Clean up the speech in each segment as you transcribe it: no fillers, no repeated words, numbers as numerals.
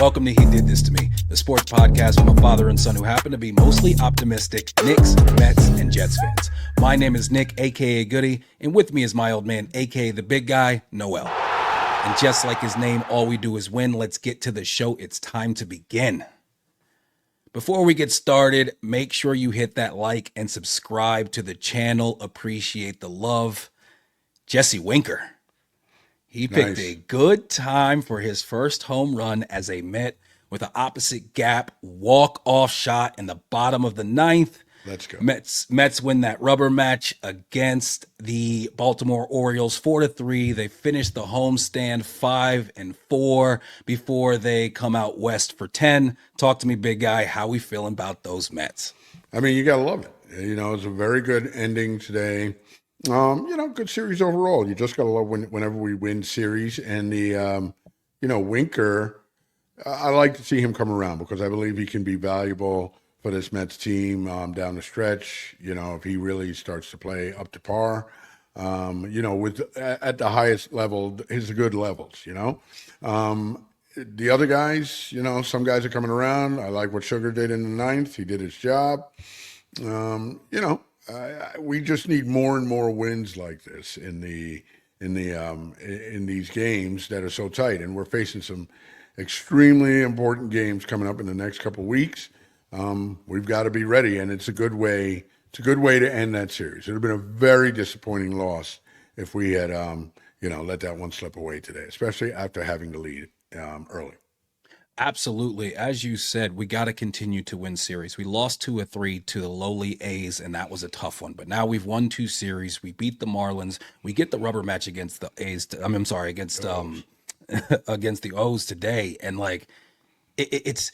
Welcome to He Did This to Me, the sports podcast from a father and son who happen to be mostly optimistic Knicks, Mets, and Jets fans. My name is Nick, aka Goody, and with me is my old man, aka the big guy, Noel. And just like his name, all we do is win. Let's get to the show. It's time to begin. Before we get started, make sure you hit that like and subscribe to the channel. Appreciate the love. Jesse Winker. He picked a good time for his first home run as a Met with an opposite gap walk-off shot in the bottom of the ninth. Let's go. Mets win that rubber match against the Baltimore Orioles 4-3. They finish the homestand 5-4 before they come out west for 10. Talk to me, big guy. How we feeling about those Mets? I mean, you got to love it. You know, it's a very good ending today. Good series overall. You just got to love whenever we win series. And the, Winker, I like to see him come around because I believe he can be valuable for this Mets team down the stretch. You know, if he really starts to play up to par, at the highest level, his good levels, The other guys, some guys are coming around. I like what Sugar did in the ninth. He did his job. We just need more and more wins like this in these games that are so tight, and we're facing some extremely important games coming up in the next couple of weeks. We've got to be ready, and it's a good way. It's a good way to end that series. It would have been a very disappointing loss if we had, let that one slip away today, especially after having the lead early. Absolutely. As you said, we got to continue to win series. We lost 2-3 to the lowly A's, and that was a tough one. But now we've won 2 series. We beat the Marlins. We get the rubber match against the A's. Against the O's today. And it's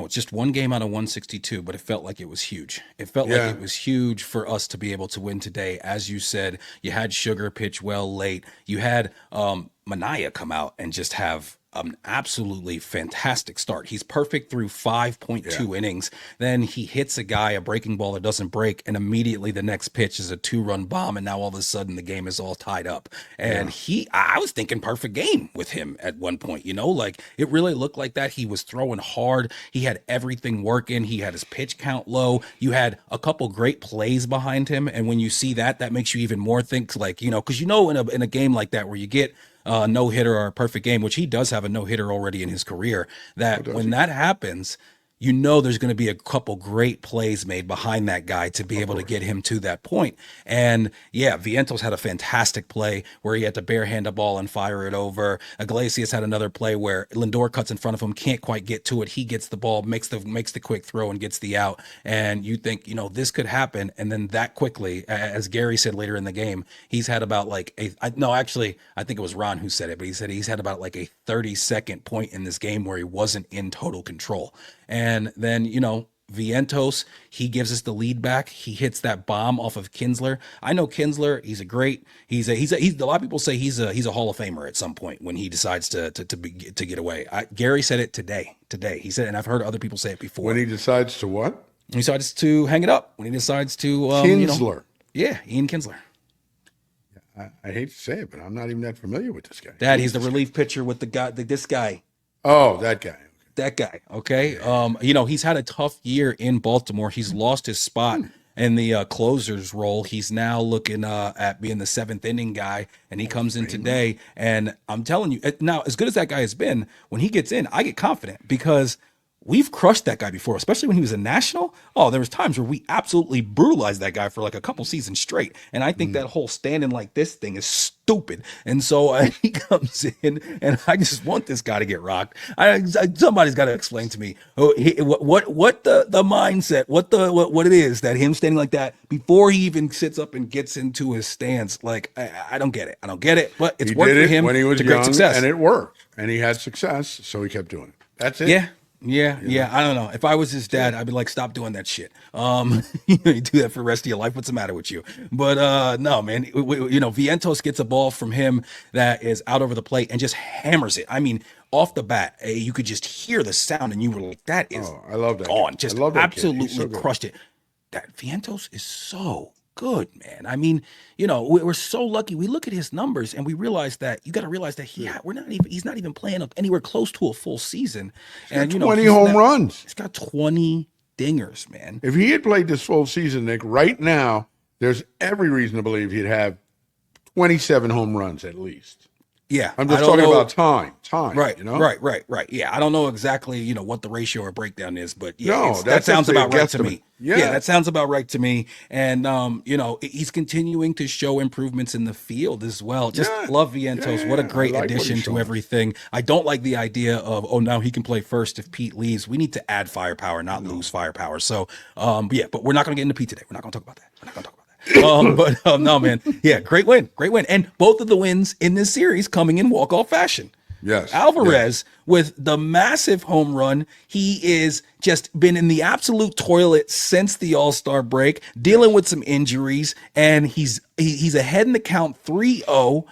just one game out of 162, but it felt like it was huge. It felt like it was huge for us to be able to win today. As you said, you had Sugar pitch well late. You had Manaea come out and just have an absolutely fantastic start. He's perfect through 5.2 innings. Then he hits a breaking ball that doesn't break, and immediately the next pitch is a 2-run bomb, and now all of a sudden the game is all tied up. And I was thinking perfect game with him at one point, it really looked like that. He was throwing hard. He had everything working. He had his pitch count low. You had a couple great plays behind him, and when you see that, that makes you even more think because in a game like that where you get no-hitter or a perfect game, which he does have a no-hitter already in his career, that when that happens, there's going to be a couple great plays made behind that guy to be able to get him to that point. And Vientos had a fantastic play where he had to barehand a ball and fire it over. Iglesias had another play where Lindor cuts in front of him, can't quite get to it. He gets the ball, makes the quick throw and gets the out. And you think, this could happen. And then that quickly, as Gary said later in the game, he's had about I think it was Ron who said it, but he said he's had about a 30-second point in this game where he wasn't in total control. And then, Vientos, he gives us the lead back. He hits that bomb off of Kinsler. I know Kinsler, he's a lot of people say he's a Hall of Famer at some point when he decides to get away. Gary said it today. He said, and I've heard other people say it before. When he decides to what? He decides to hang it up. When he decides to Kinsler. Ian Kinsler. I hate to say it, but I'm not even that familiar with this guy. Dad, he's the relief pitcher with this guy. Oh, that guy. That guy, okay? He's had a tough year in Baltimore. He's lost his spot in the closer's role. He's now looking at being the 7th inning guy, and he comes in today. And I'm telling you, now, as good as that guy has been, when he gets in, I get confident because we've crushed that guy before, especially when he was a national. Oh, there was times where we absolutely brutalized that guy for a couple seasons straight. And I think that whole standing like this thing is stupid. And so he comes in, and I just want this guy to get rocked. Somebody's got to explain to me what the mindset, what it is that him standing like that before he even sits up and gets into his stance. I don't get it. But it's worked for him when he was young, and it worked, and he had success, so he kept doing it. That's it. Yeah. I don't know. If I was his dad, I'd be like, stop doing that shit. You do that for the rest of your life. What's the matter with you? But no, man. Vientos gets a ball from him that is out over the plate and just hammers it. I mean, off the bat, you could just hear the sound, and you were like, "That is I love that gone." kid. Just I love that absolutely kid. He's so crushed it. That Vientos is so good, man. I mean, we're so lucky. We look at his numbers and we realize that you got to realize that he's not even playing anywhere close to a full season. He's got And 20 home runs. He's got 20 dingers, man. If he had played this full season, Nick, right now, there's every reason to believe he'd have 27 home runs at least. Yeah, I'm just talking about time. Right, you know? right. Yeah, I don't know exactly, what the ratio or breakdown is, but yeah, that sounds about right to me. Yeah, that sounds about right to me. And he's continuing to show improvements in the field as well. Just love Vientos. What a great addition to everything. I don't like the idea of now he can play first if Pete leaves. We need to add firepower, not lose firepower. So but we're not going to get into Pete today. We're not going to talk about that. We're not going to talk about that. No, man. Yeah, great win. And both of the wins in this series coming in walk-off fashion. Yes. Alvarez with the massive home run. He is just been in the absolute toilet since the All-Star break, dealing with some injuries, and he's ahead in the count 3-0.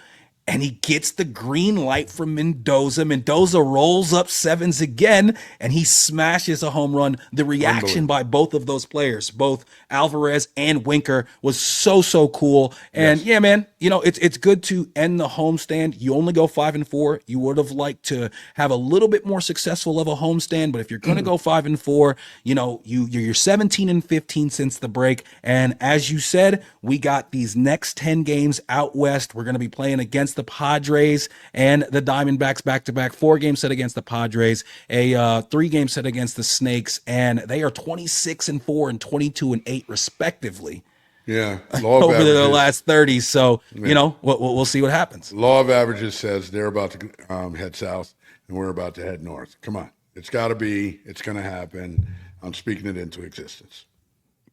And he gets the green light from Mendoza. Mendoza rolls up sevens again, and he smashes a home run. The reaction by both of those players, both Alvarez and Winker, was so cool. And yeah, man, it's good to end the homestand. You only go 5-4. You would have liked to have a little bit more successful of a homestand, but if you're going to go 5-4, you're 17-15 since the break. And as you said, we got these next 10 games out west. We're going to be playing against the Padres and the Diamondbacks back-to-back, 4-game set against the Padres, a 3-game set against the Snakes, and they are 26-4 and 22-8 respectively. Yeah, over the last 30. So we'll see what happens. Law of averages says they're about to head south and we're about to head north. Come on, it's got to be. It's going to happen. I'm speaking it into existence.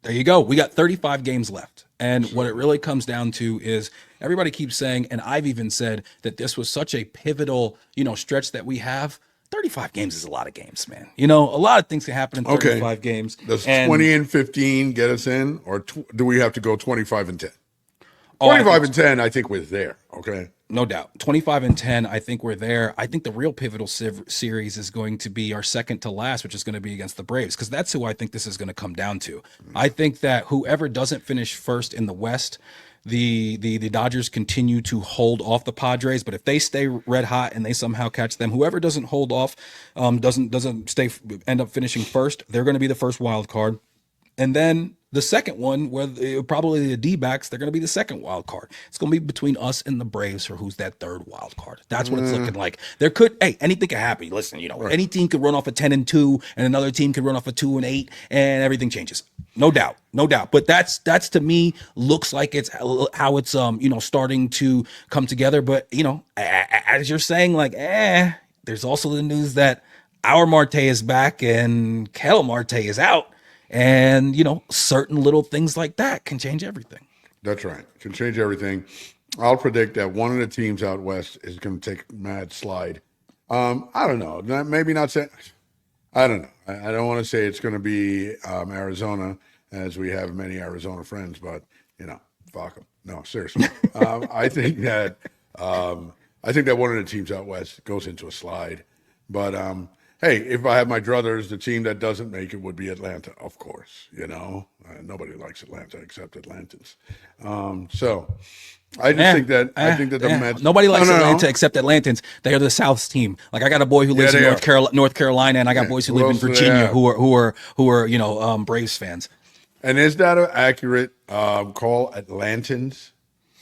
There you go. We got 35 games left. And what it really comes down to is everybody keeps saying, and I've even said that this was such a pivotal, stretch that we have. 35 games is a lot of games, man. A lot of things can happen in 35 games. Does 20-15 get us in, or do we have to go 25-10? 25-10, I think we're there. Okay. No doubt. 25-10, I think we're there. I think the real pivotal series is going to be our second to last, which is going to be against the Braves, because that's who I think this is going to come down to. I think that whoever doesn't finish first in the West, the Dodgers continue to hold off the Padres, but if they stay red hot and they somehow catch them, whoever doesn't hold off, doesn't end up finishing first, they're going to be the first wild card. And then the second one, where probably the D-backs, they're going to be the second wild card. It's going to be between us and the Braves for who's that third wild card. That's what it's looking like. Anything could happen. Listen, any team could run off a 10-2, and another team could run off a 2-8, and everything changes. No doubt. But that's to me looks like it's how it's starting to come together. But as you're saying, there's also the news that our Marte is back and Ketel Marte is out. And, certain little things like that can change everything. That's right. Can change everything. I'll predict that one of the teams out west is going to take a mad slide. I don't know. Maybe not say. I don't know. I don't want to say it's going to be Arizona, as we have many Arizona friends, but, fuck them. No, seriously. I think that one of the teams out west goes into a slide. But, hey, if I have my druthers, the team that doesn't make it would be Atlanta, of course. Nobody likes Atlanta except Atlantans. So I just think that the Mets. Nobody likes Atlanta except Atlantans. They are the South's team. Like I got a boy who lives in North Carolina, and I got boys who live in Virginia who are Braves fans. And is that an accurate call, Atlantans?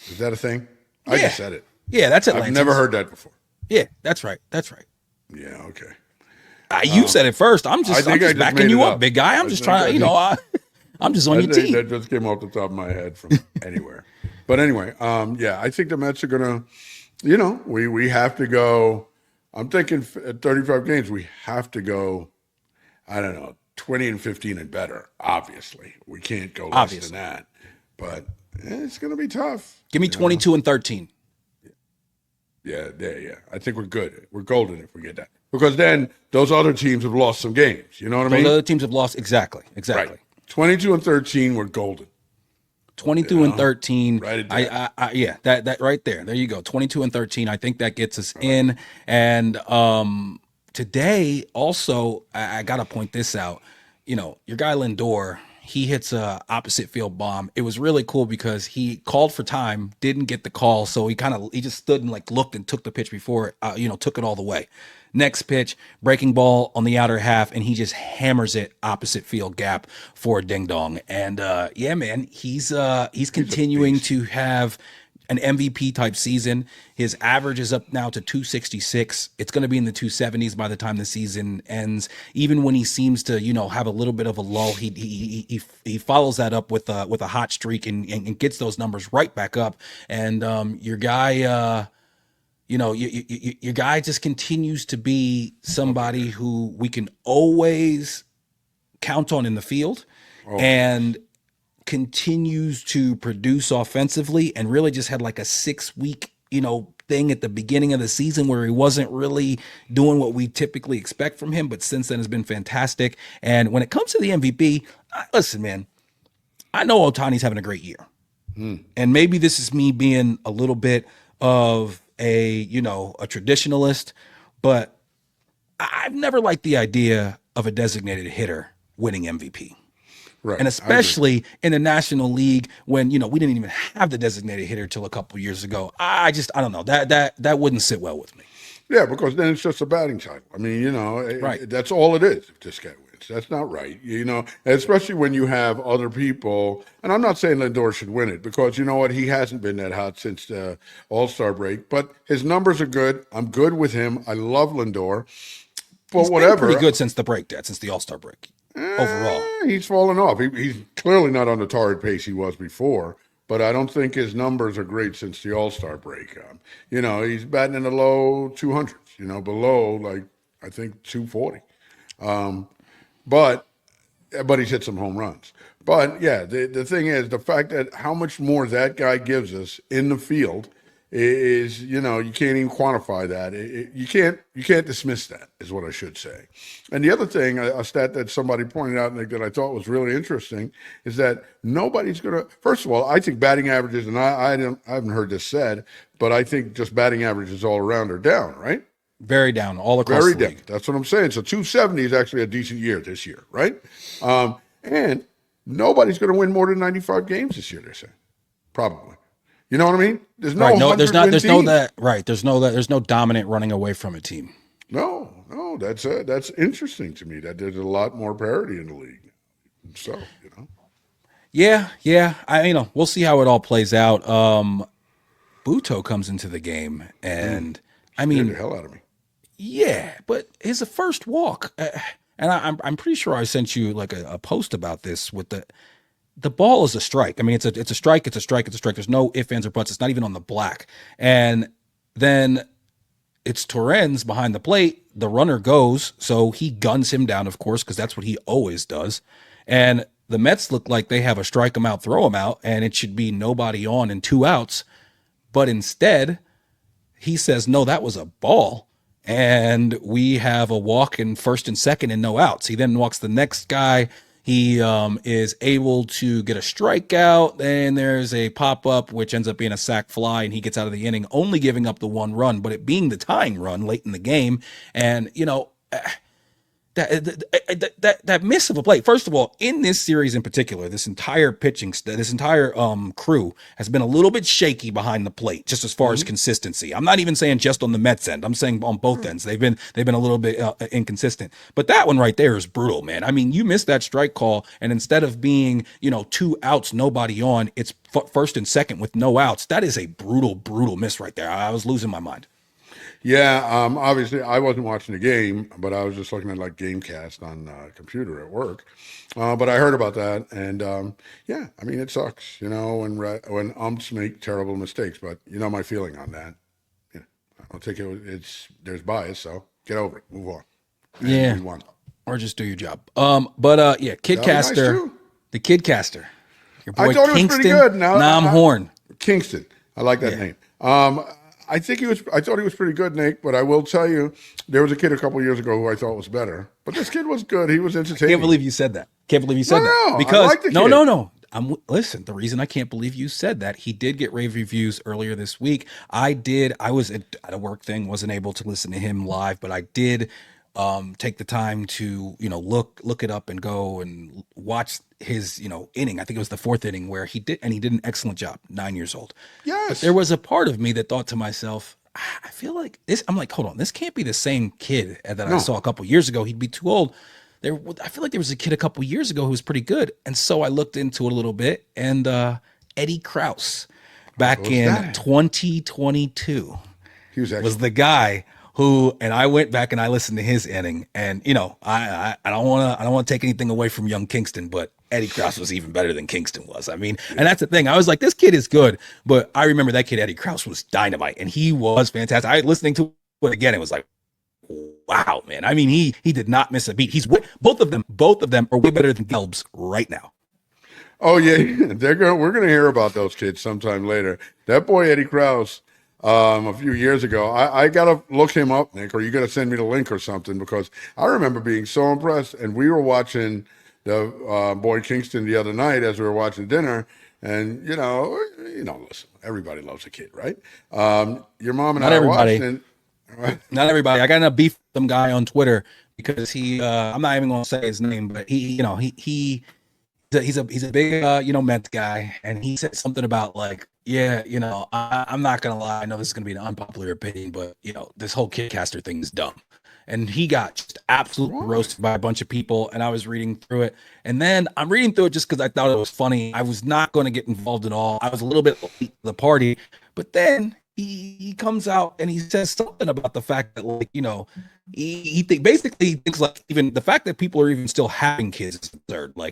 Is that a thing? I just said it. Yeah, that's Atlantans. I've never heard that before. Yeah, that's right. Yeah, okay. You said it first. I'm just backing you up, big guy. I'm just trying, I'm just on your team. That just came off the top of my head from anywhere. But anyway, I think the Mets are going to, we have to go. I'm thinking at 35 games, we have to go, 20-15 and better, obviously. We can't go less than that. But it's going to be tough. Give me 22-13. Yeah. I think we're good. We're golden if we get that. Because then those other teams have lost some games. You know what I mean? Those other teams have lost. Exactly. Right. 22-13, we're golden. 22-13. Write it down. That right there. There you go. 22-13. I think that gets us in. And today, also, I got to point this out. Your guy Lindor, he hits a opposite field bomb. It was really cool because he called for time, didn't get the call, so he just stood and like looked and took the pitch before took it all the way. Next pitch, breaking ball on the outer half, and he just hammers it opposite field gap for a ding dong. And yeah, man, he's continuing to have an MVP type season. His average is up now to 266. It's going to be in the 270s by the time the season ends. Even when he seems to, have a little bit of a lull, he follows that up with a hot streak and gets those numbers right back up. And your guy, your guy just continues to be somebody who we can always count on in the field. And continues to produce offensively, and really just had like a 6-week, thing at the beginning of the season where he wasn't really doing what we typically expect from him. But since then has been fantastic. And when it comes to the MVP, listen, man, I know Ohtani's having a great year. And maybe this is me being a little bit of a traditionalist, but I've never liked the idea of a designated hitter winning MVP. Right. And especially in the National League when, we didn't even have the designated hitter till a couple years ago. I don't know. That wouldn't sit well with me. Yeah, because then it's just a batting title. I mean, Right. that's all it is if this guy wins. That's not right. Especially when you have other people, and I'm not saying Lindor should win it because you know what? He hasn't been that hot since the All-Star break, but his numbers are good. I'm good with him. I love Lindor. But He's whatever. been pretty good since the break, Dad, since the All-Star break. Overall. He's fallen off. He's clearly not on the torrid pace he was before, but I don't think his numbers are great since the All-Star break. He's batting in the low 200s, below, like, I think 240. But he's hit some home runs. But, yeah, the thing is, the fact that how much more that guy gives us in the field is, you can't even quantify that. You can't dismiss that, is what I should say. And the other thing, a stat that somebody pointed out, Nick, that I thought was really interesting, is that nobody's going to. First of all, I think batting averages, and I haven't heard this said, but I think just batting averages all around are down, right? Very down, all across Very the down. league. That's what I'm saying. So 270 is actually a decent year this year, right? And nobody's going to win more than 95 games this year, they're saying. Probably. You know what I mean? There's no there's no dominant running away from a team. No, that's interesting to me that there's a lot more parity in the league. So, Yeah. We'll see how it all plays out. Buto comes into the game, and scared the hell out of me. Yeah, but his first walk, and I'm pretty sure I sent you like a post about this with the ball is a strike. I mean, it's a strike. It's a strike. It's a strike. There's no ifs, ands, or buts. It's not even on the black. And then it's Torrens behind the plate. The runner goes, so he guns him down, of course, because that's what he always does. And the Mets look like they have a strike him out, throw him out, and it should be nobody on and 2 outs. But instead, he says, no, that was a ball. And we have a walk in first and second and no outs. He then walks the next guy. He is able to get a strikeout, and there's a pop-up, which ends up being a sac fly, and he gets out of the inning, only giving up the 1 run, but it being the tying run late in the game. And, that miss of a play. First of all, in this series in particular, this entire crew has been a little bit shaky behind the plate, just as far as consistency. I'm not even saying just on the Mets end. I'm saying on both ends. They've been a little bit inconsistent. But that one right there is brutal, man. I mean, you missed that strike call, and instead of being 2 outs, nobody on, it's first and second with no outs. That is a brutal miss right there. I was losing my mind. Yeah, obviously I wasn't watching the game, but I was just looking at like Gamecast on computer at work. But I heard about that, and yeah, I mean it sucks, when umps make terrible mistakes. But my feeling on that. I don't think there's bias, so get over it, move on. Yeah, we won. Or just do your job. Yeah, Kidcaster, nice the Kidcaster, your boy I thought Kingston, it was pretty good. Now Horn. Kingston, I like that name. I thought he was pretty good, Nate, but I will tell you, there was a kid a couple years ago who I thought was better. But this kid was good. He was entertaining. Can't believe you said that. No, because I like the kid. No. Listen, the reason I can't believe you said that, he did get rave reviews earlier this week. I was at a work thing, wasn't able to listen to him live, but I did take the time to, look it up and go and watch his, inning. I think it was the fourth inning where he did an excellent job, 9 years old. But there Yes. was a part of me that thought to myself, I feel like this. I'm like, hold on, this can't be the same kid that I No. saw a couple years ago. He'd be too old. I feel like there was a kid a couple years ago who was pretty good, and so I looked into it a little bit. And Eddie Krause, back Who's in that? 2022, He was was excellent. the guy who, and I went back and I listened to his inning, and I don't want to take anything away from young Kingston, but Eddie Krause was even better than Kingston was. I mean, and that's the thing. I was like, this kid is good, but I remember that kid Eddie Krause was dynamite, and he was fantastic. I listening to it again, it was like, wow, man. I mean, he did not miss a beat. Both of them are way better than Gelbs right now. Oh yeah, we're gonna hear about those kids sometime later. That boy Eddie Krause, a few years ago, I gotta look him up, Nick, or you gotta send me the link or something because I remember being so impressed. And we were watching the boy Kingston the other night as we were watching dinner, and listen, everybody loves a kid, right? Your mom and Not I watched, everybody. and Not everybody. I got enough beef with some guy on Twitter because I'm not even going to say his name, but he's a big Mets guy, and he said something about like, yeah, I'm not gonna lie, I know this is gonna be an unpopular opinion, but this whole Kidcaster thing is dumb. And he got just absolutely why? roasted by a bunch of people, and I was reading through it, and then I'm reading through it just because I thought it was funny. I was not going to get involved at all. I was a little bit late to the party, but then he comes out and he says something about the fact that, like, basically he thinks like even the fact that people are even still having kids is absurd. The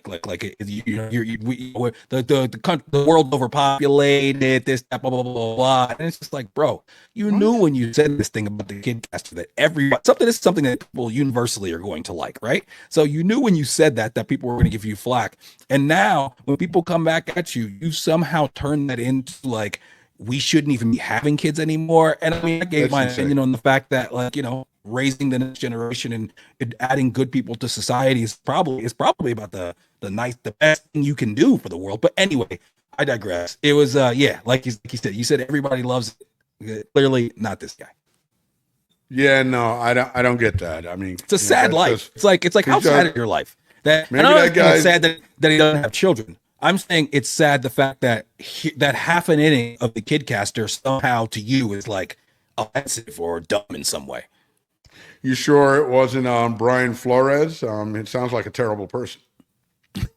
world overpopulated, this, that, blah, blah, blah, blah, blah. And it's just like, bro, you What? knew when you said this thing about the kid caster that something that people universally are going to like, right? So you knew when you said that people were going to give you flack. And now when people come back at you, you somehow turn that into like, we shouldn't even be having kids anymore. And I mean, I gave That's my insane. opinion on the fact that, like, raising the next generation and adding good people to society is probably about the best thing you can do for the world. But anyway, I digress. It was yeah, like you said, everybody loves it. Clearly not this guy. Yeah, no, I don't get that. I mean, It's a sad that's life. just It's like how he's sad got is your life? And maybe I'm that not saying it's guy. sad that he doesn't have children. I'm saying it's sad the fact that that half an inning of the kid caster somehow to you is like offensive or dumb in some way. You sure it wasn't Brian Flores? It sounds like a terrible person.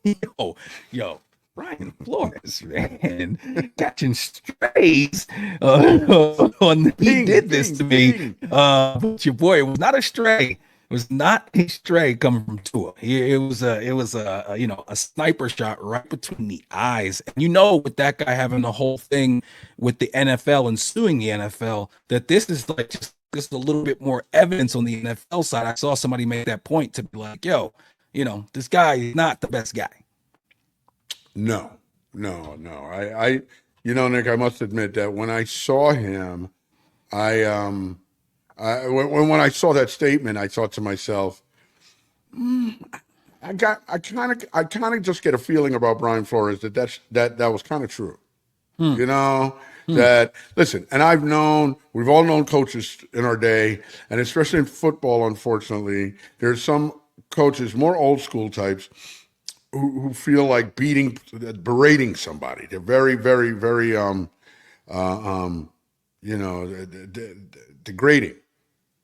Yo, yo, Brian Flores, man, catching strays. He Ding, did this ding, to me. ding. But your boy, it was not a stray. It was not a stray coming from Tua. It was a sniper shot right between the eyes. And with that guy having the whole thing with the NFL and suing the NFL, that this is like just a little bit more evidence on the NFL side. I saw somebody make that point to be like, yo, this guy is not the best guy. No, no, no. Nick, I must admit that when I saw him, I when I saw that statement, I thought to myself, I kind of just get a feeling about Brian Flores that was kind of true. Hmm. You know, Hmm. that listen, and we've all known coaches in our day, and especially in football, unfortunately, there's some coaches, more old school types, who feel like berating somebody. They're very, very, very, degrading,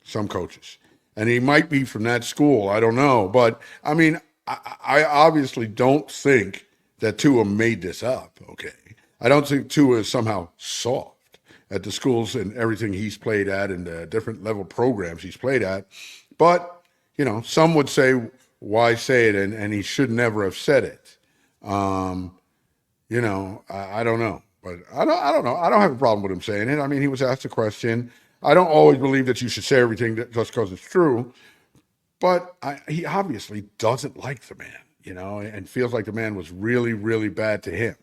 some coaches. And he might be from that school. I don't know. But I mean, I obviously don't think that Tua made this up. Okay. I don't think Tua is somehow soft at the schools and everything he's played at and the different level programs he's played at. But, some would say, why say it? And he should never have said it. I don't know. But I don't know. I don't have a problem with him saying it. I mean, he was asked a question. I don't always believe that you should say everything just because it's true, but he obviously doesn't like the man, and feels like the man was really, really bad to him,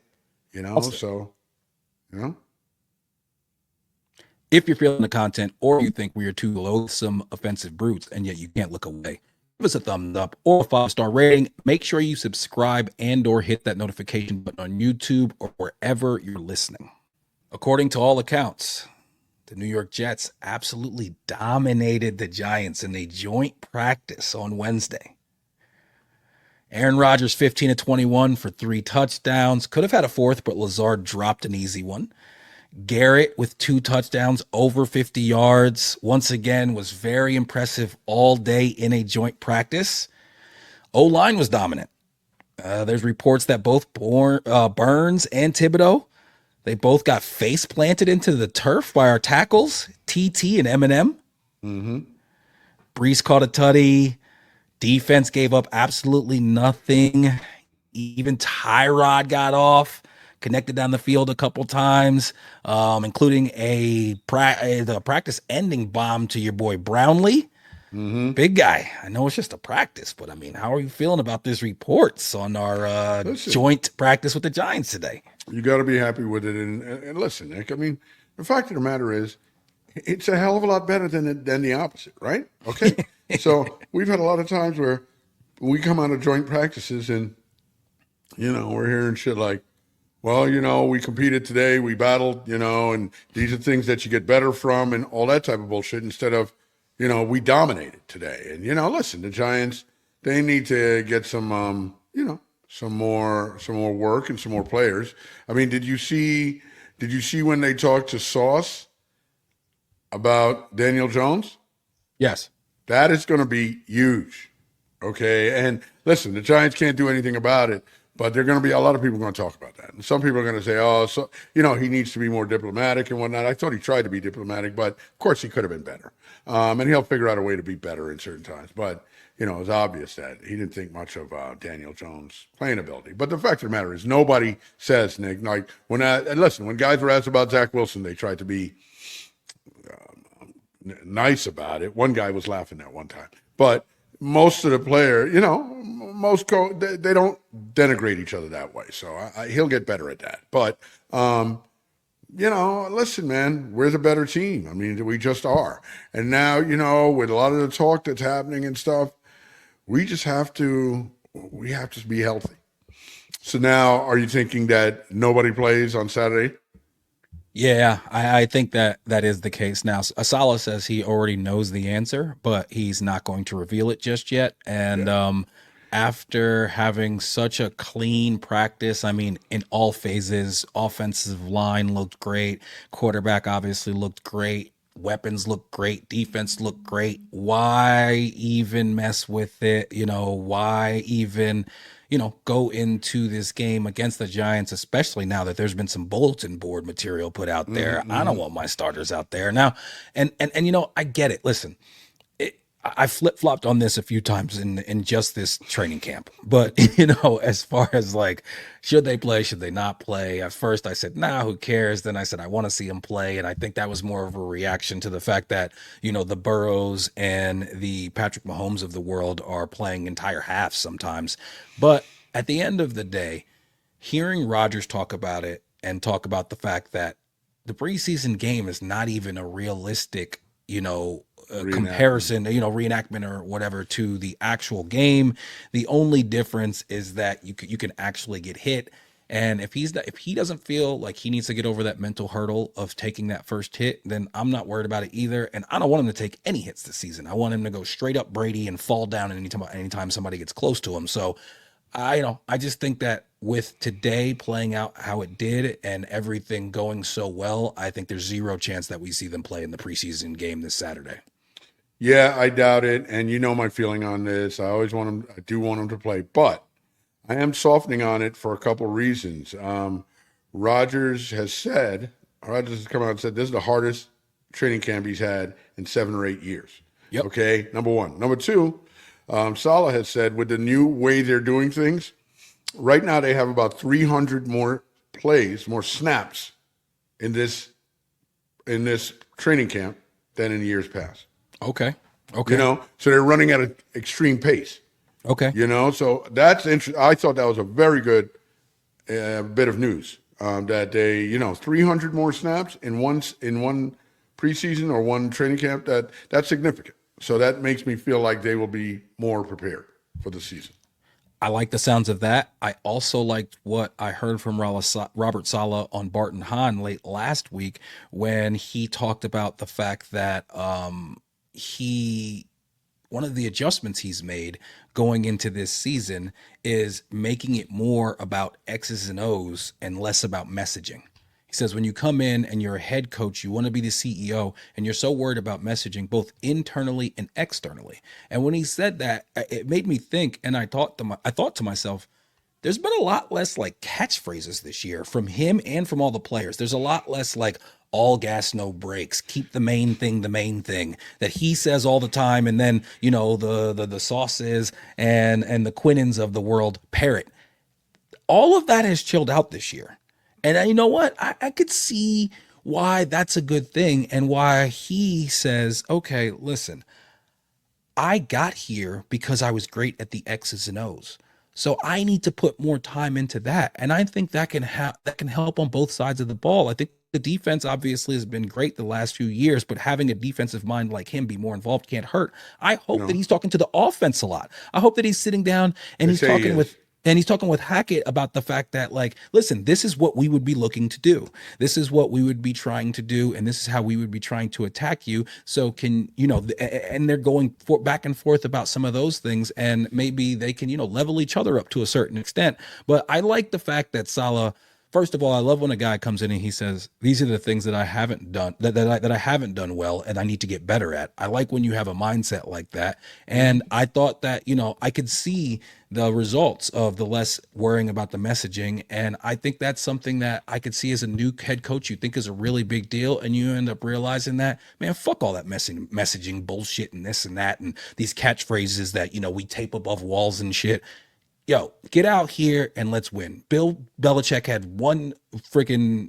Also, So, you know, if you're feeling the content or you think we are two loathsome, offensive brutes and yet you can't look away, give us a thumbs up or a 5-star rating. Make sure you subscribe and/or hit that notification button on YouTube or wherever you're listening. According to all accounts, the New York Jets absolutely dominated the Giants in a joint practice on Wednesday. Aaron Rodgers, 15 of 21 for 3 touchdowns. Could have had a fourth, but Lazard dropped an easy one. Garrett with 2 touchdowns, over 50 yards. Once again, was very impressive all day in a joint practice. O-line was dominant. There's reports that both Burns and Thibodeau, they both got face planted into the turf by our tackles, TT and Eminem. Mm-hmm. Brees caught a tutty. Defense gave up absolutely nothing. Even Tyrod got off, connected down the field a couple times, including the practice-ending bomb to your boy Brownlee. Mm-hmm. Big guy. I know it's just a practice, but I mean, how are you feeling about this reports on our joint practice with the Giants today? You got to be happy with it. And listen, Nick, I mean, the fact of the matter is, it's a hell of a lot better than the opposite, right? Okay. So we've had a lot of times where we come out of joint practices and, we're hearing shit like, well, we competed today, we battled, and these are things that you get better from and all that type of bullshit instead of, we dominated today. And, listen, the Giants, they need to get some, some more work and some more players. I mean, did you see when they talked to Sauce about Daniel Jones? Yes. That is going to be huge. Okay. And listen, the Giants can't do anything about it, but there are going to be a lot of people going to talk about that. And some people are going to say, oh, so, he needs to be more diplomatic and whatnot. I thought he tried to be diplomatic, but of course he could have been better. And he'll figure out a way to be better in certain times. But, it's obvious that he didn't think much of Daniel Jones' playing ability. But the fact of the matter is nobody says, Nick, like when guys were asked about Zach Wilson, they tried to be nice about it. One guy was laughing at one time. But most of the players, they don't denigrate each other that way. So he'll get better at that. But, listen, man, we're the better team. I mean, we just are. And now, with a lot of the talk that's happening and stuff, we have to be healthy. So now are you thinking that nobody plays on Saturday? Yeah, I think that is the case now. Asala says he already knows the answer, but he's not going to reveal it just yet. And after having such a clean practice, I mean, in all phases, offensive line looked great, quarterback obviously looked great, weapons looked great, defense looked great. Why even mess with it? Why even go into this game against the Giants, especially now that there's been some bulletin board material put out there. Mm-hmm. I don't want my starters out there now. And I get it. Listen, I flip-flopped on this a few times in just this training camp. But, as far as like, should they play, should they not play? At first I said, nah, who cares? Then I said, I want to see them play. And I think that was more of a reaction to the fact that, the Burrows and the Patrick Mahomes of the world are playing entire halves sometimes. But at the end of the day, hearing Rodgers talk about it and talk about the fact that the preseason game is not even a realistic, comparison, reenactment or whatever to the actual game. The only difference is that you can actually get hit. And if he doesn't feel like he needs to get over that mental hurdle of taking that first hit, then I'm not worried about it either. And I don't want him to take any hits this season. I want him to go straight up Brady and fall down anytime somebody gets close to him. So I just think that with today playing out how it did and everything going so well, I think there's zero chance that we see them play in the preseason game this Saturday. Yeah, I doubt it. And my feeling on this. I do want him to play, but I am softening on it for a couple of reasons. Rodgers has come out and said this is the hardest training camp he's had in 7 or 8 years. Yep. Okay, number one. Number two, Saleh has said with the new way they're doing things, right now they have about 300 more plays, more snaps in this training camp than in years past. Okay. So they're running at an extreme pace. Okay. So that's interesting. I thought that was a very good bit of news that they, 300 more snaps in one preseason or one training camp. That's significant. So that makes me feel like they will be more prepared for the season. I like the sounds of that. I also liked what I heard from Robert Saleh on Barton Hahn late last week when he talked about the fact that he one of the adjustments he's made going into this season is making it more about X's and O's and less about messaging. He says when you come in and you're a head coach, you want to be the CEO, and you're so worried about messaging both internally and externally. And when he said that, it made me think, and I thought to myself, there's been a lot less like catchphrases this year from him and from all the players. There's a lot less like all gas, no brakes, keep the main thing that he says all the time. And then, the sauces and the Quinnens of the world parrot. All of that has chilled out this year. And you know what? I could see why that's a good thing and why he says, okay, listen, I got here because I was great at the X's and O's. So I need to put more time into that. And I think that can help on both sides of the ball. I think the defense obviously has been great the last few years, but having a defensive mind like him be more involved can't hurt. I hope that he's talking to the offense a lot. I hope that he's sitting down and he's talking with Hackett about the fact that, like, listen, this is what we would be looking to do. This is what we would be trying to do, and this is how we would be trying to attack you. So and they're going back and forth about some of those things, and maybe they can, level each other up to a certain extent. But I like the fact that Saleh. First of all, I love when a guy comes in and he says, these are the things that I haven't done, that I haven't done well and I need to get better at. I like when you have a mindset like that. And I thought that, I could see the results of the less worrying about the messaging. And I think that's something that I could see as a new head coach you think is a really big deal. And you end up realizing that, man, fuck all that messaging bullshit and this and that and these catchphrases that, we tape above walls and shit. Yo, get out here and let's win. Bill Belichick had one freaking,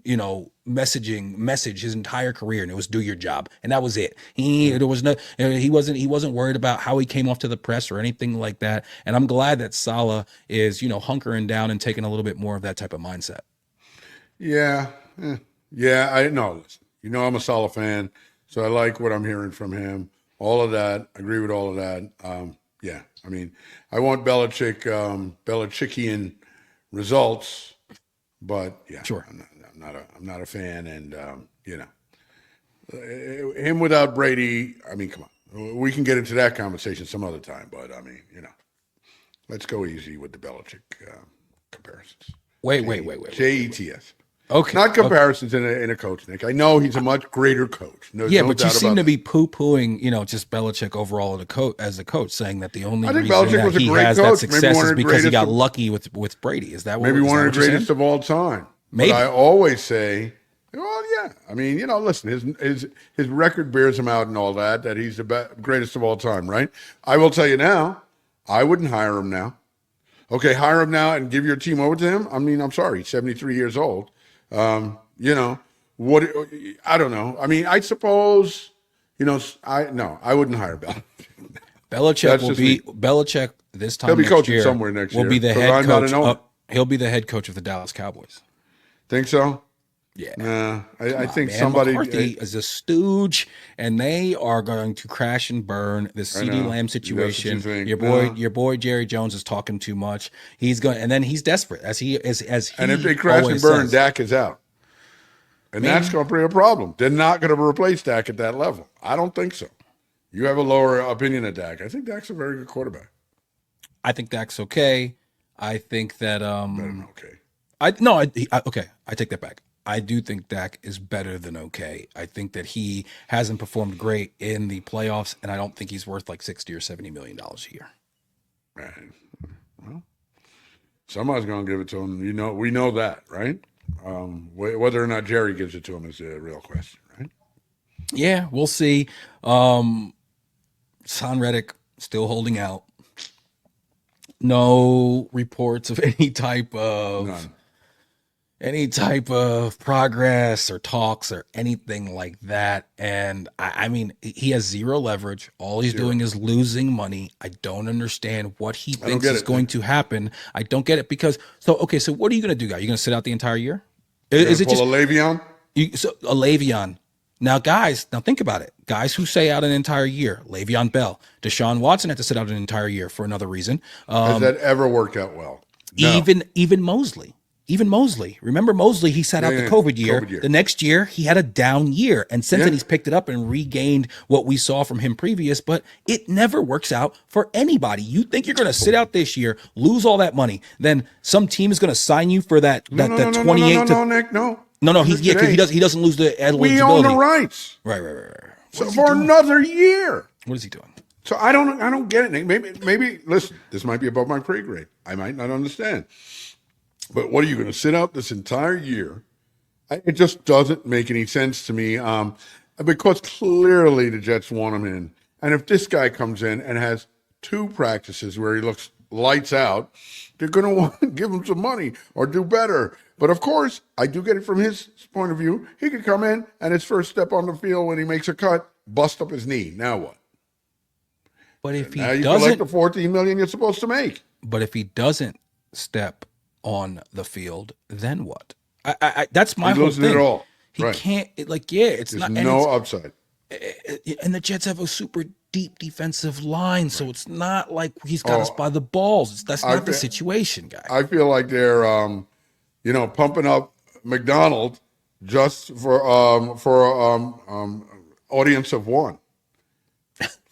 message his entire career, and it was do your job. And that was it. He wasn't worried about how he came off to the press or anything like that. And I'm glad that Saleh is, hunkering down and taking a little bit more of that type of mindset. Yeah. Yeah, I know. I'm a Saleh fan, so I like what I'm hearing from him. All of that. I agree with all of that. Yeah, I mean, I want Belichickian results, but yeah, sure, I'm not a fan, and him without Brady. I mean, come on, we can get into that conversation some other time, but I mean, let's go easy with the Belichick comparisons. Wait. JETS. Okay. Not comparisons in a coach, Nick. I know he's a much greater coach. But you seem to be poo-pooing, just Belichick overall as a coach, saying that the only reason that he has that success is because he got lucky with Brady. Is that what? Maybe one of the greatest of all time. Maybe. But I always say, well, yeah. I mean, listen, his record bears him out and all that he's the greatest of all time, right? I will tell you now, I wouldn't hire him now. Okay, hire him now and give your team over to him. I mean, I'm sorry, he's 73 years old. What? I don't know. I mean, I suppose, I wouldn't hire Belichick. Belichick this time. He'll be next coaching year somewhere next year. Will be the head coach. He'll be the head coach of the Dallas Cowboys. Think so? Yeah. I think somebody McCarthy is a stooge, and they are going to crash and burn the CeeDee Lamb situation. Your boy Jerry Jones is talking too much. He's going, and then he's desperate as he. And if they crash and burn, Dak is out, and that's going to be a problem. They're not going to replace Dak at that level. I don't think so. You have a lower opinion of Dak. I think Dak's a very good quarterback. I think Dak's okay. I think that better than okay. I take that back. I do think Dak is better than okay. I think that he hasn't performed great in the playoffs, and I don't think he's worth like $60 or $70 million a year. Right. Well, somebody's going to give it to him. We know that, right? Whether or not Jerry gives it to him is a real question, right? Yeah, we'll see. Son Reddick still holding out. No reports of any type of progress or talks or anything like that. And I mean, he has zero leverage. All he's doing is losing money. I don't understand what he thinks is going to happen. I don't get it because so what are you going to do, guy? You going to sit out the entire year? Is it just a Le'Veon? A Le'Veon. Now, guys, now think about it. Guys who say out an entire year, Le'Veon Bell, Deshaun Watson had to sit out an entire year for another reason. Has that ever worked out well? No. Even Mosley. Even Mosley. Remember Mosley, he sat out the COVID year. The next year, he had a down year. And since then, he's picked it up and regained what we saw from him previous. But it never works out for anybody. You think you're going to sit out this year, lose all that money, then some team is going to sign you for that 28 No, Nick, no. No, he doesn't lose the eligibility. We own the rights. Right. So for another year. What is he doing? So I don't get it, Nick. Maybe listen, this might be above my pay grade. I might not understand. But what are you going to sit out this entire year? It just doesn't make any sense to me. Because clearly the Jets want him in. And if this guy comes in and has 2 practices where he looks lights out, they're going to want to give him some money or do better. But of course, I do get it from his point of view. He could come in and his first step on the field when he makes a cut, bust up his knee. Now what? But if he now you doesn't, collect the $14 million you're supposed to make. But if he doesn't step on the field, then what? I that's my whole thing. It all. He can't. It's There's not no upside. And the Jets have a super deep defensive line, so it's not like he's got us by the balls. That's not the situation, guys. I feel like they're, pumping up McDonald just for audience of one.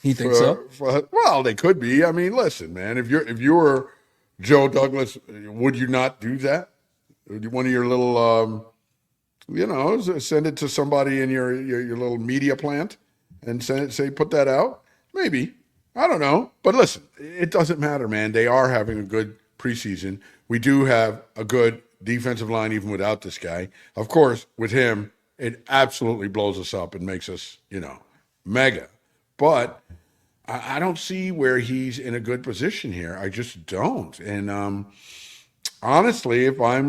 You think so? Well, they could be. I mean, listen, man. If you were Joe Douglas, would you not do that? One of your little, send it to somebody in your little media plant and say put that out. Maybe. I don't know. But listen, it doesn't matter, man. They are having a good preseason. We do have a good defensive line even without this guy. Of course, with him, it absolutely blows us up and makes us, mega. But I don't see where he's in a good position here. I just don't. And honestly, if I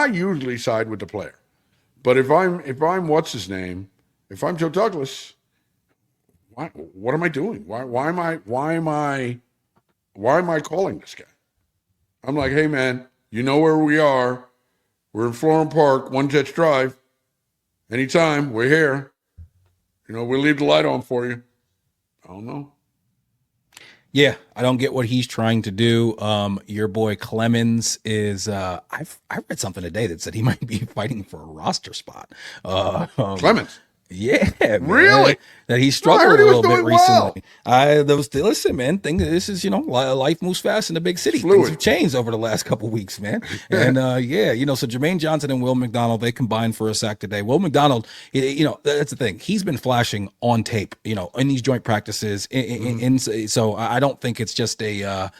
usually side with the player, but if I'm what's his name, if I'm Joe Douglas, what am I doing? Why am I calling this guy? I'm like, hey man, you know where we are. We're in Florham Park, 1 Jets Drive. Anytime, we're here. We'll leave the light on for you. I don't know. Yeah, I don't get what he's trying to do. Your boy Clemens is. I read something today that said he might be fighting for a roster spot. Clemens. Yeah, man, really? That he struggled a little bit recently. Well. Listen, man. This is life moves fast in the big city. Things have changed over the last couple of weeks, man. And so Jermaine Johnson and Will McDonald, they combined for a sack today. Will McDonald, that's the thing. He's been flashing on tape, in these joint practices. So I don't think it's just a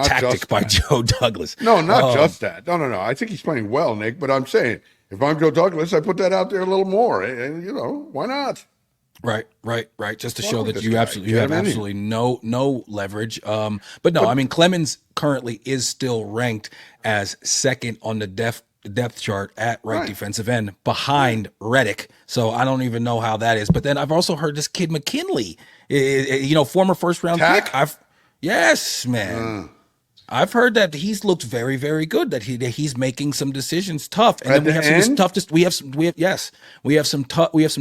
tactic by Joe Douglas. No, not just that. No. I think he's playing well, Nick. But I'm saying, if I'm Joe Douglas, I put that out there a little more, and why not? Right. Just to show that you have absolutely no leverage. But no, I mean Clemens currently is still ranked as second on the depth chart at right defensive end behind Reddick. So I don't even know how that is. But then I've also heard this kid McKinley, former first round pick. Yes, man. I've heard that he's looked very, very good. That he's making some decisions tough, and then we have some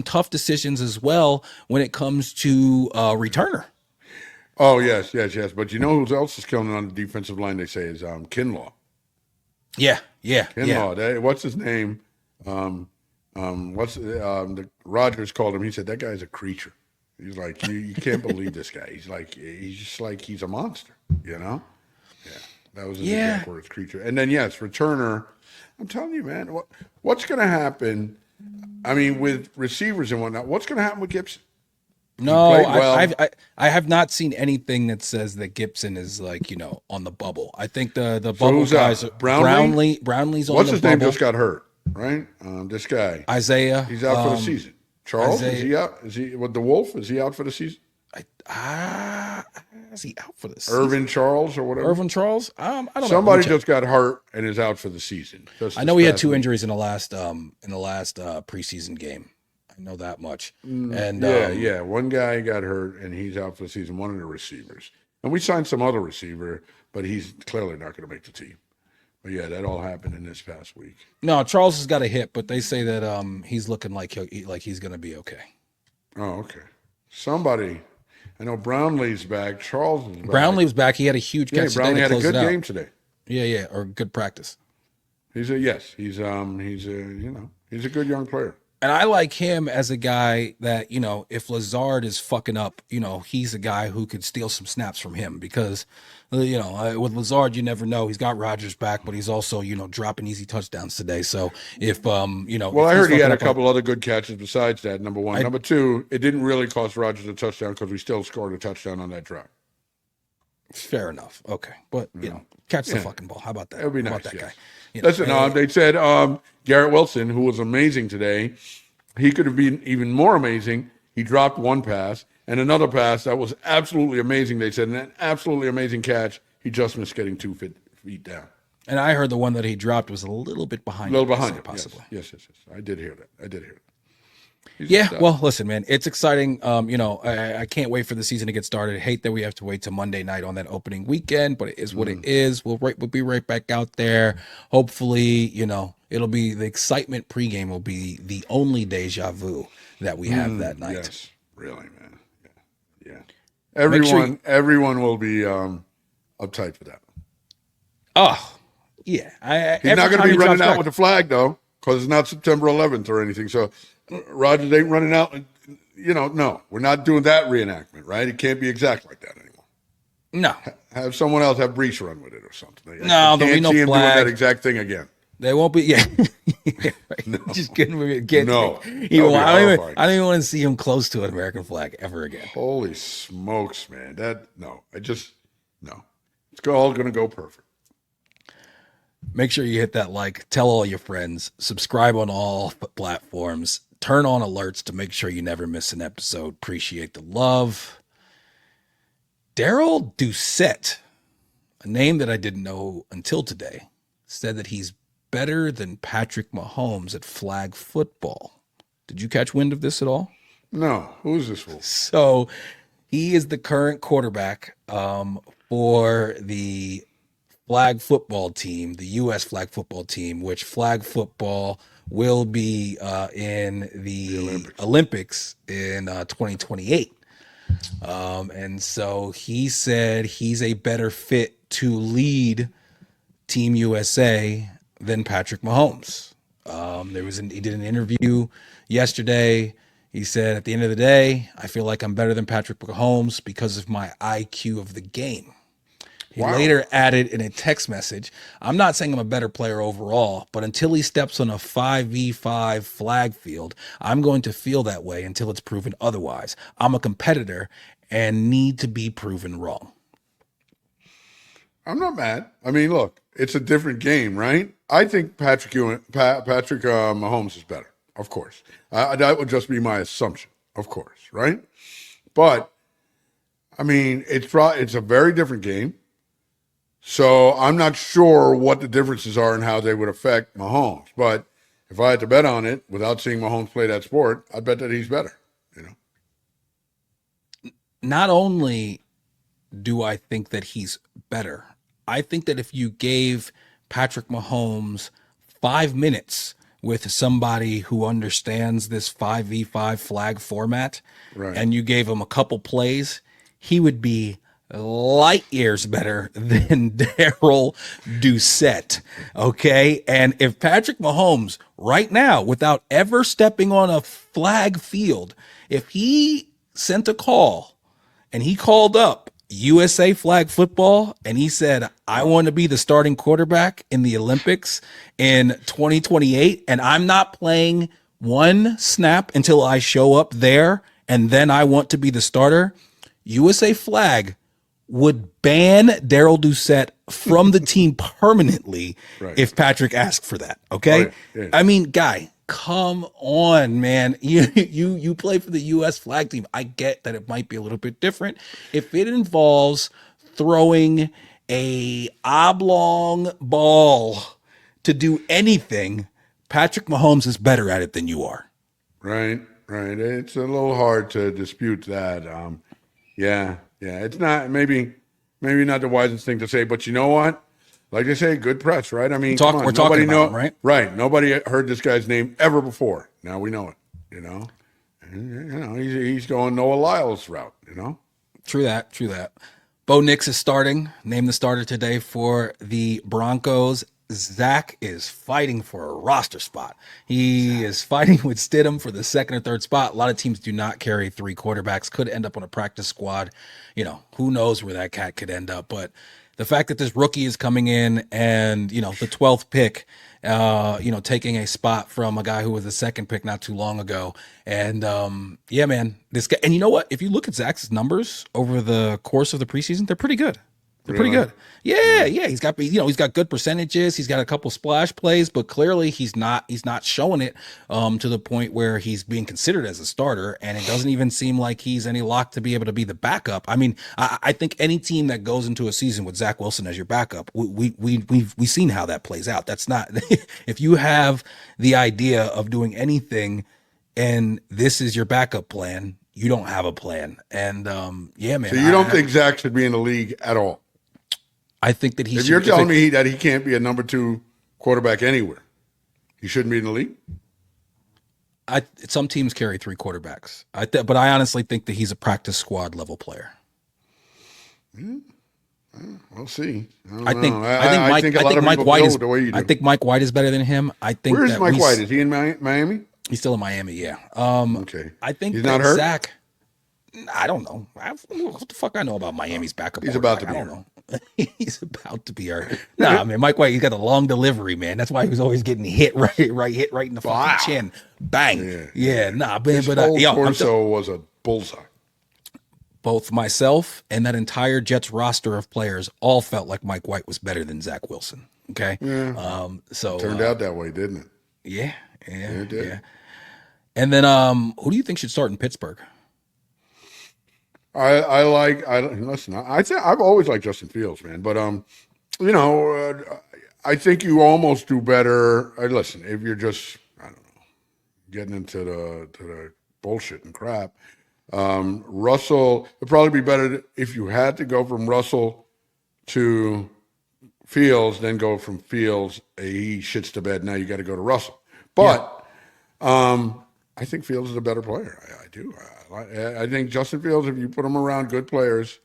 tough decisions as well when it comes to returner. Oh yes. But who else is killing on the defensive line? They say is Kinlaw. Yeah. Kinlaw. What's his name? The Rogers called him. He said that guy's a creature. He's like you can't believe this guy. He's just like he's a monster. Yeah, that was his exact words, creature. And then returner. I'm telling you, man, what's going to happen? I mean, with receivers and whatnot, what's going to happen with Gibson? No, I have not seen anything that says that Gibson is on the bubble. I think the bubble guys. Brownlee's on the bubble. What's his name? Just got hurt, right? This guy Isaiah. He's out for the season. Charles, is he out? Is he with the Wolf? Is he out for the season? Is he out for the season? Irvin Charles or whatever. Irvin Charles? I don't know. Somebody just got hurt and is out for the season. I know he had 2 injuries in the last preseason game. I know that much. And one guy got hurt and he's out for the season. One of the receivers, and we signed some other receiver, but he's clearly not going to make the team. But yeah, that all happened in this past week. No, Charles has got a hit, but they say that he's looking like he's going to be okay. Oh, okay. Somebody, I know Brownlee's back. Charles is back. Brownlee was back. He had a huge catch today. Brownlee had a good game out. today. Yeah, or good practice. He's a he's a good young player. And I like him as a guy that, if Lazard is fucking up, he's a guy who could steal some snaps from him because, with Lazard, you never know. He's got Rodgers back, but he's also, dropping easy touchdowns today. So if, Well, I heard he had a couple other good catches besides that, number one. Number two, it didn't really cost Rodgers a touchdown because we still scored a touchdown on that drive. Fair enough. Okay. But, catch the fucking ball. How about that? That would be nice. How about that guy? Listen, they said Garrett Wilson, who was amazing today, he could have been even more amazing. He dropped one pass and another pass that was absolutely amazing. They said an absolutely amazing catch. He just missed getting 2 feet down. And I heard the one that he dropped was a little bit behind. A little behind, possibly. Yes. I did hear that. Well, listen, man, it's exciting. I can't wait for the season to get started. I hate that we have to wait till Monday night on that opening weekend, but it is what it is. We'll be right back out there. Hopefully, it'll be the excitement pregame will be the only deja vu that we have that night. Yes, really, man. Yeah. Everyone will be uptight for that. Oh, yeah. He's not going to be running out with the flag though, because it's not September 11th or anything. So Rodgers ain't running out. No, we're not doing that reenactment, right? It can't be exact like that anymore. No, have someone else have Brees run with it or something. No, there'll be no see him flag. doing that exact thing again. They won't be. Yeah, right. No. Just kidding. No, I don't even want to see him close to an American flag ever again. Holy smokes, man! It's all going to go perfect. Make sure you hit that like, tell all your friends, subscribe on all platforms, turn on alerts to make sure you never miss an episode. Appreciate the love. Darrell Doucette, a name that I didn't know until today, said that he's better than Patrick Mahomes at flag football. Did you catch wind of this at all? No. Who's this fool? So he is the current quarterback for the flag football team, the U.S. flag football team, which flag football will be in the Olympics in 2028. And so he said he's a better fit to lead Team USA than Patrick Mahomes. He did an interview yesterday. He said, at the end of the day, I feel like I'm better than Patrick Mahomes because of my IQ of the game. He later added in a text message, I'm not saying I'm a better player overall, but until he steps on a 5v5 flag field, I'm going to feel that way until it's proven otherwise. I'm a competitor and need to be proven wrong. I'm not mad. I mean, look, it's a different game, right? I think Patrick Mahomes is better, of course. That would just be my assumption, of course, right? But, I mean, it's a very different game. So I'm not sure what the differences are and how they would affect Mahomes. But if I had to bet on it without seeing Mahomes play that sport, I'd bet that he's better. Not only do I think that he's better, I think that if you gave Patrick Mahomes 5 minutes with somebody who understands this 5v5 flag format, right, and you gave him a couple plays, he would be light years better than Darrell Doucette. Okay. And if Patrick Mahomes right now, without ever stepping on a flag field, if he sent a call and he called up USA flag football and he said, I want to be the starting quarterback in the Olympics in 2028, and I'm not playing one snap until I show up there, and then I want to be the starter, USA flag would ban Darrell Doucette from the team permanently, right, if Patrick asked for that. Okay. Right. Yeah. I mean, guy, come on, man. You play for the U.S. flag team. I get that it might be a little bit different. If it involves throwing a oblong ball to do anything, Patrick Mahomes is better at it than you are. Right. It's a little hard to dispute that. Yeah, it's not maybe not the wisest thing to say, but you know what? like I say, good press, right? I mean, come on, We're talking about him, right? right? Nobody heard this guy's name ever before. Now we know it. You know, and, you know, he's going Noah Lyles route. You know, True that. True that. Bo Nix is starting. Named the starter today for the Broncos. Zach is fighting for a roster spot. He is fighting with Stidham for the second or third spot. A lot of teams do not carry three quarterbacks. Could end up on a practice squad. You know, who knows where that cat could end up. But the fact that this rookie is coming in and, you know, the 12th pick, you know, taking a spot from a guy who was the second pick not too long ago. And yeah, man, this guy, and you know what? If you look at Zach's numbers over the course of the preseason, they're pretty good. They're pretty good. Yeah, yeah. He's got, you know, he's got good percentages. He's got a couple splash plays, but clearly he's not showing it to the point where he's being considered as a starter. And it doesn't even seem like he's any lock to be able to be the backup. I mean, I think any team that goes into a season with Zach Wilson as your backup, we've seen how that plays out. That's not if you have the idea of doing anything and this is your backup plan, you don't have a plan. And yeah, man. So you don't think Zach should be in the league at all? I think that he. If you're telling me that he can't be a number 2 quarterback anywhere, he shouldn't be in the league. Some teams carry 3 quarterbacks. But I honestly think that he's a practice squad level player. We'll see. I think Mike White is better than him. I think. Where is Mike White? Is he in Miami? He's still in Miami. Yeah. Okay. I think he's not hurt. Zach. I don't know. What the fuck I know about Miami's backup? He's about to be. I don't know. He's about to be hurt. Nah, I mean Mike White. He's got a long delivery, man. That's why he was always getting hit right in the fucking chin. Bang. Yeah. Nah, man. His whole torso was a bullseye. Both myself and that entire Jets roster of players all felt like Mike White was better than Zach Wilson. Okay. Yeah. So turned out that way, didn't it? Yeah. It did. Yeah. And then, who do you think should start in Pittsburgh? Listen. I've always liked Justin Fields, man. But you know, I think you almost do better. Listen, if you're just, I don't know, getting into the bullshit and crap. Russell would probably be better if you had to go from Russell to Fields, then go from Fields. He shits the bed. Now you got to go to Russell. But I think Fields is a better player. I do. I think Justin Fields, if you put him around good players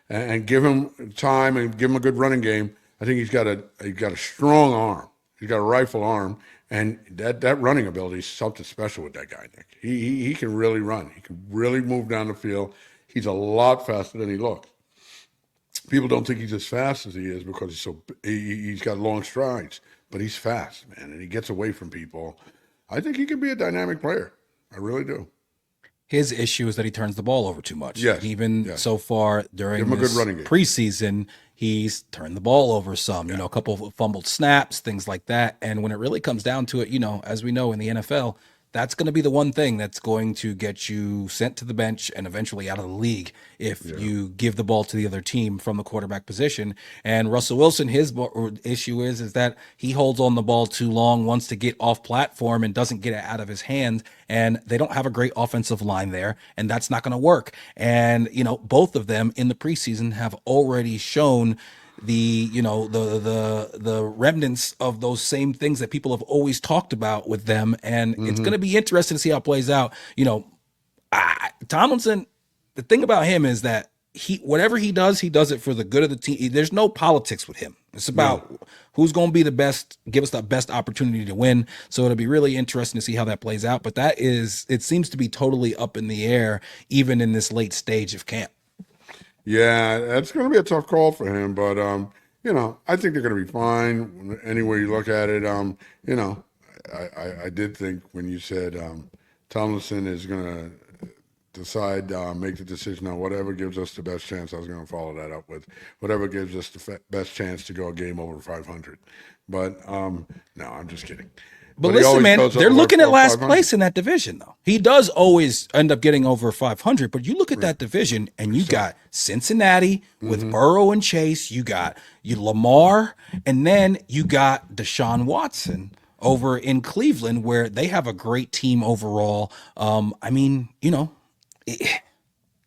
and give him time and give him a good running game, I think he's got a strong arm. He's got a rifle arm, and that running ability is something special with that guy, Nick. He can really run. He can really move down the field. He's a lot faster than he looks. People don't think he's as fast as he is because he's got long strides, but he's fast, man, and he gets away from people. I think he can be a dynamic player. I really do. His issue is that he turns the ball over too much. Yes. So far during this preseason, he's turned the ball over some, you know, a couple of fumbled snaps, things like that. And when it really comes down to it, you know, as we know in the NFL, that's going to be the one thing that's going to get you sent to the bench and eventually out of the league if you give the ball to the other team from the quarterback position. And Russell Wilson, his issue is that he holds on the ball too long, wants to get off platform and doesn't get it out of his hand. And they don't have a great offensive line there, and that's not going to work. And, you know, both of them in the preseason have already shown the remnants of those same things that people have always talked about with them. And it's going to be interesting to see how it plays out. You know, Tomlinson, the thing about him is that whatever he does it for the good of the team. There's no politics with him. It's about who's going to be the best, give us the best opportunity to win. So it'll be really interesting to see how that plays out. But it seems to be totally up in the air, even in this late stage of camp. Yeah, that's going to be a tough call for him, but you know, I think they're going to be fine any way you look at it. You know, I did think when you said Tomlinson is going to decide, make the decision on whatever gives us the best chance. I was going to follow that up with whatever gives us the best chance to go a game over 500. But no, I'm just kidding. But listen, man, they're looking at last place in that division, though. He does always end up getting over 500, but you look at that division, and you got Cincinnati with Burrow and Chase. You got Lamar, and then you got Deshaun Watson over in Cleveland, where they have a great team overall. I mean, you know,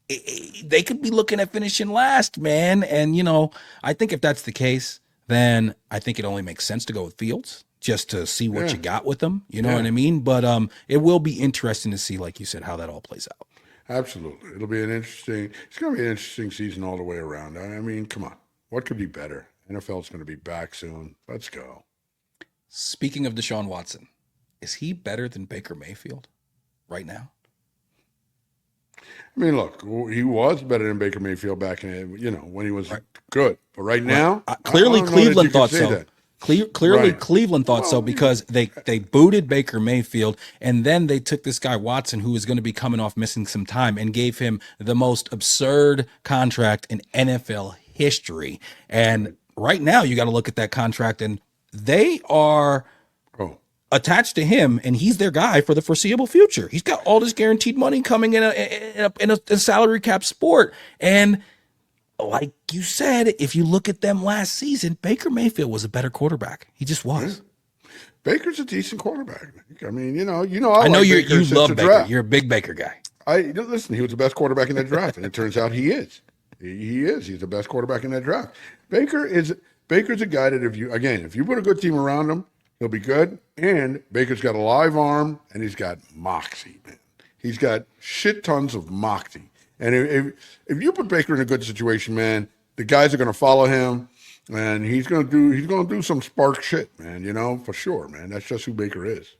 they could be looking at finishing last, man. And, you know, I think if that's the case, then I think it only makes sense to go with Fields just to see what you got with them. You know what I mean? But it will be interesting to see, like you said, how that all plays out. Absolutely. It's going to be an interesting season all the way around. I mean, come on. What could be better? NFL's going to be back soon. Let's go. Speaking of Deshaun Watson, is he better than Baker Mayfield right now? I mean, look, he was better than Baker Mayfield back in, when he was good. But right now, clearly Cleveland thought so. That. Clearly, Cleveland thought so because they booted Baker Mayfield, and then they took this guy Watson, who was going to be coming off missing some time, and gave him the most absurd contract in NFL history. And right now, you got to look at that contract, and they are attached to him, and he's their guy for the foreseeable future. He's got all this guaranteed money coming in a salary cap sport, and like you said, if you look at them last season, Baker Mayfield was a better quarterback. He just was. Yeah. Baker's a decent quarterback. I mean, I know like you love Baker. Draft. You're a big Baker guy. Listen, he was the best quarterback in that draft, and it turns out he is. He is. He's the best quarterback in that draft. Baker's a guy that if you put a good team around him, he'll be good. And Baker's got a live arm, and he's got moxie, man. He's got shit tons of moxie. And if you put Baker in a good situation, man, the guys are going to follow him, and he's going to do some spark shit, man. For sure, man. That's just who Baker is.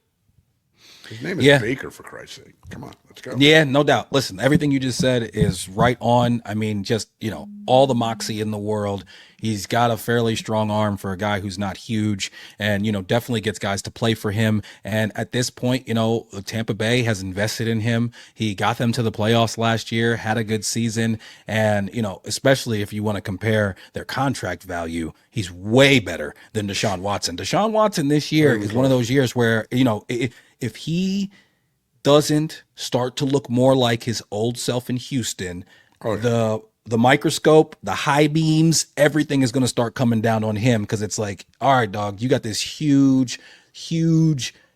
His name is Baker, for Christ's sake. Come on, let's go. Yeah, no doubt. Listen, everything you just said is right on. I mean, just, all the moxie in the world. He's got a fairly strong arm for a guy who's not huge and, definitely gets guys to play for him. And at this point, Tampa Bay has invested in him. He got them to the playoffs last year, had a good season. And, especially if you want to compare their contract value, he's way better than Deshaun Watson. Deshaun Watson this year is one of those years where, if he doesn't start to look more like his old self in Houston, the microscope, the high beams, everything is going to start coming down on him because it's like, all right, dog, you got this huge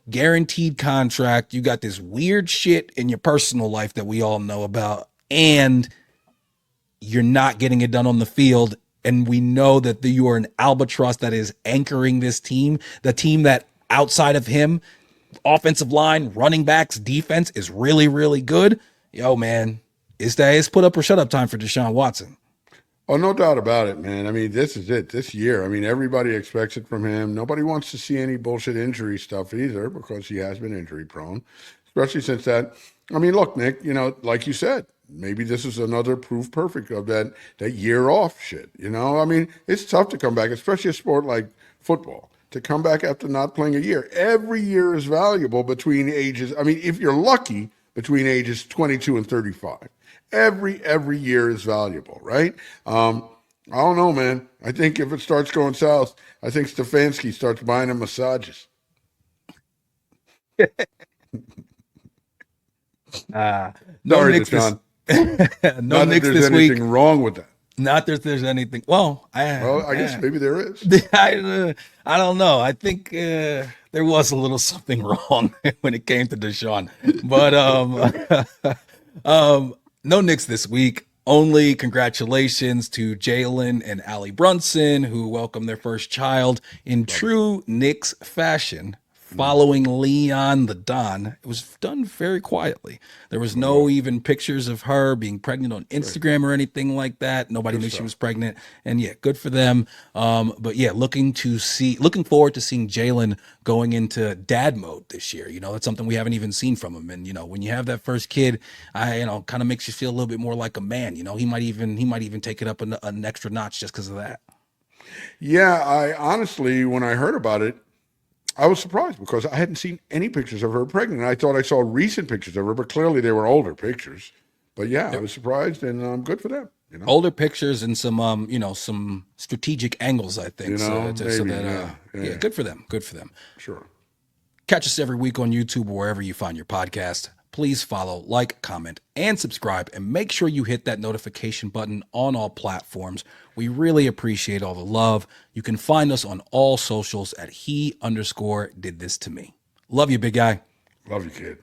guaranteed contract. You got this weird shit in your personal life that we all know about, and you're not getting it done on the field. And we know that you are an albatross that is anchoring this team, the team that outside of him, offensive line, running backs, defense is really, really good. Yo, man, it's put up or shut up time for Deshaun Watson. Oh, no doubt about it, man. I mean, this is it this year. I mean, everybody expects it from him. Nobody wants to see any bullshit injury stuff either because he has been injury prone, especially since that. I mean, look, Nick, like you said, maybe this is another proof perfect of that year off shit. I mean, it's tough to come back, especially a sport like football. To come back after not playing a year. Every year is valuable between ages. I mean, if you're lucky, between ages 22 and 35. Every year is valuable, right? I don't know, man. I think if it starts going south, I think Stefanski starts buying him massages. No Knicks this no Knicks this week. Anything wrong with that? Not that there's anything. Well, I guess maybe there is. I don't know. I think there was a little something wrong when it came to Deshaun. But no Knicks this week. Only congratulations to Jalen and Allie Brunson, who welcomed their first child in true Knicks fashion. Following Leon the Don. It was done very quietly. There was no even pictures of her being pregnant on Instagram or anything like that. Nobody knew she was pregnant. And yeah, good for them. But yeah, looking forward to seeing Jalen going into dad mode this year. That's something we haven't even seen from him. And when you have that first kid, kind of makes you feel a little bit more like a man. He might even take it up an extra notch just because of that. Yeah, I honestly, when I heard about it, I was surprised because I hadn't seen any pictures of her pregnant. I thought I saw recent pictures of her, but clearly they were older pictures. But yeah, I was surprised, and good for them. Older pictures and some, some strategic angles, I think. Good for them. Good for them. Sure. Catch us every week on YouTube or wherever you find your podcast. Please follow, like, comment, and subscribe, and make sure you hit that notification button on all platforms. We really appreciate all the love. You can find us on all socials at he_did this to me. Love you, big guy. Love you, kid.